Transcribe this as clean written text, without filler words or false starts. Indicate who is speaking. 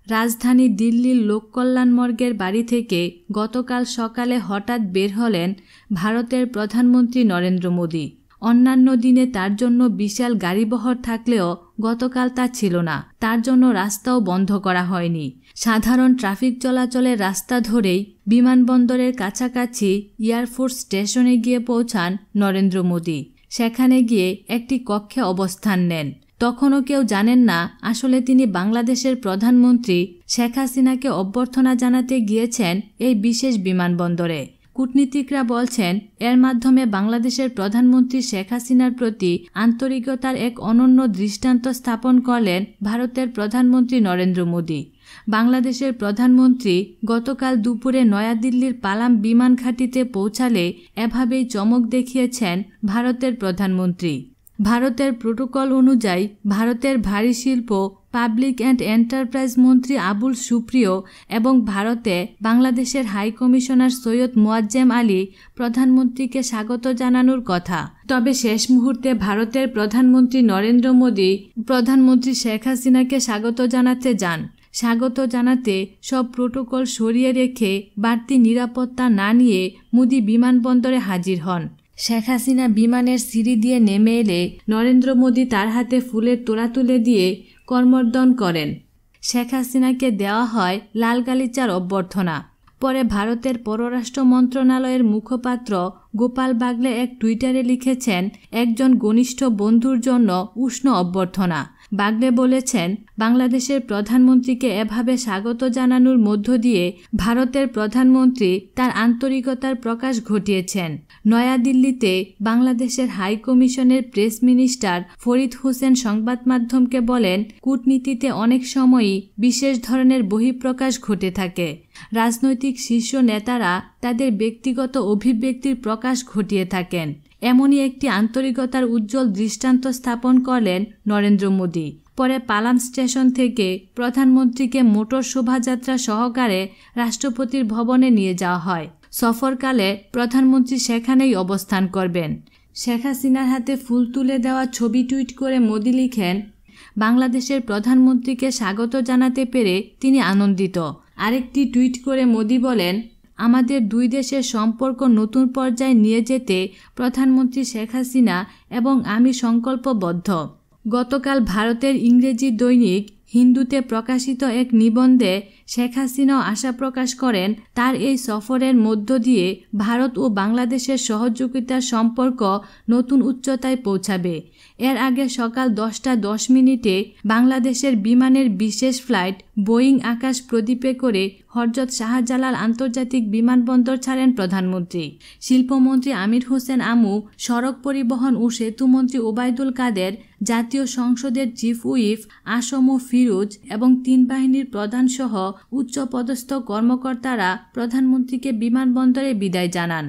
Speaker 1: রাজধানী দিল্লির লোককল্যাণ মর্গের বাড়ি থেকে গতকাল সকালে হঠাৎ বের হলেন ভারতের প্রধানমন্ত্রী নরেন্দ্র মোদী। অন্যান্য দিনে তার জন্য বিশাল গাড়িবহর থাকলেও গতকাল তা ছিল না। তার জন্য রাস্তাও বন্ধ করা হয়নি। সাধারণ ট্রাফিক চলাচলের রাস্তা ধরেই বিমানবন্দরের কাছাকাছি এয়ারফোর্স স্টেশনে গিয়ে পৌঁছান নরেন্দ্র মোদী। সেখানে গিয়ে একটি কক্ষে অবস্থান নেন। তখনও কেউ জানেন না আসলে তিনি বাংলাদেশের প্রধানমন্ত্রী শেখ হাসিনাকে অভ্যর্থনা জানাতে গিয়েছেন এই বিশেষ বিমানবন্দরে। কূটনীতিকরা বলছেন এর মাধ্যমে বাংলাদেশের প্রধানমন্ত্রী শেখ হাসিনার প্রতি আন্তরিকতার এক অনন্য দৃষ্টান্ত স্থাপন করলেন ভারতের প্রধানমন্ত্রী নরেন্দ্র মোদী। বাংলাদেশের প্রধানমন্ত্রী গতকাল দুপুরে নয়াদিল্লির পালাম বিমান ঘাঁটিতে পৌঁছালে এভাবেই চমক দেখিয়েছেন ভারতের প্রধানমন্ত্রী। ভারতের প্রোটোকল অনুযায়ী ভারতের ভারী শিল্প, পাবলিক অ্যান্ড এন্টারপ্রাইজ মন্ত্রী আবুল সুপ্রিয় এবং ভারতে বাংলাদেশের হাই কমিশনার সৈয়দ মোয়াজ্জেম আলী প্রধানমন্ত্রীকে স্বাগত জানানোর কথা। তবে শেষ মুহূর্তে ভারতের প্রধানমন্ত্রী নরেন্দ্র মোদী প্রধানমন্ত্রী শেখ হাসিনাকে স্বাগত জানাতে যান। স্বাগত জানাতে সব প্রোটোকল সরিয়ে রেখে বাড়তি নিরাপত্তা না নিয়ে মোদী বিমানবন্দরে হাজির হন। শেখ হাসিনা বিমানের সিঁড়ি দিয়ে নেমে এলে নরেন্দ্র মোদী তার হাতে ফুলের তোড়া তুলে দিয়ে করমর্দন করেন। শেখ হাসিনাকে দেওয়া হয় লাল গালিচার অভ্যর্থনা। পরে ভারতের পররাষ্ট্র মন্ত্রণালয়ের মুখপাত্র গোপাল বাগলে এক টুইটারে লিখেছেন, একজন ঘনিষ্ঠ বন্ধুর জন্য উষ্ণ অভ্যর্থনা। বাগলে বলেছেন, বাংলাদেশের প্রধানমন্ত্রীকে এভাবে স্বাগত জানানোর মধ্য দিয়ে ভারতের প্রধানমন্ত্রী তার আন্তরিকতার প্রকাশ ঘটিয়েছেন। নয়াদিল্লিতে বাংলাদেশের হাই কমিশনের প্রেস মিনিস্টার ফরিদ হোসেন সংবাদ মাধ্যমকে বলেন, কূটনীতিতে অনেক সময়ই বিশেষ ধরনের বহিঃপ্রকাশ ঘটে থাকে। রাজনৈতিক শীর্ষ নেতারা তাদের ব্যক্তিগত অভিব্যক্তির প্রকাশ ঘটিয়ে থাকেন। এমনই একটি আন্তরিকতার উজ্জ্বল দৃষ্টান্ত স্থাপন করলেন নরেন্দ্র মোদী। পরে পালাম স্টেশন থেকে প্রধানমন্ত্রীকে মোটর শোভাযাত্রা সহকারে রাষ্ট্রপতির ভবনে নিয়ে যাওয়া হয়। সফরকালে প্রধানমন্ত্রী সেখানেই অবস্থান করবেন। শেখ হাসিনার হাতে ফুল তুলে দেওয়া ছবি টুইট করে মোদী লিখেন, বাংলাদেশের প্রধানমন্ত্রীকে স্বাগত জানাতে পেরে তিনি আনন্দিত। আরেকটি টুইট করে মোদী বলেন, আমাদের দুই দেশের সম্পর্ক নতুন পর্যায়ে নিয়ে যেতে প্রধানমন্ত্রী শেখ হাসিনা এবং আমি সংকল্পবদ্ধ। গতকাল ভারতের ইংরেজি দৈনিক হিন্দুতে প্রকাশিত এক নিবন্ধে শেখ হাসিনাও আশা প্রকাশ করেন তার এই সফরের মধ্য দিয়ে ভারত ও বাংলাদেশের সহযোগিতার সম্পর্ক নতুন উচ্চতায় পৌঁছাবে। এর আগে সকাল 10টা 10 বাংলাদেশের বিমানের বিশেষ ফ্লাইট বোয়িং আকাশ প্রদীপে করে হযরত শাহজালাল আন্তর্জাতিক বিমানবন্দর ছাড়েন প্রধানমন্ত্রী। শিল্পমন্ত্রী আমির হোসেন আমু, সড়ক পরিবহন ও সেতুমন্ত্রী ওবায়দুল কাদের, জাতীয় সংসদের চিফ হুইপ আসম ফিরোজ এবং 3 বাহিনীর প্রধানসহ উচ্চপদস্থ কর্মকর্তারা প্রধানমন্ত্রীকে বিমানবন্দরে বিদায় জানান।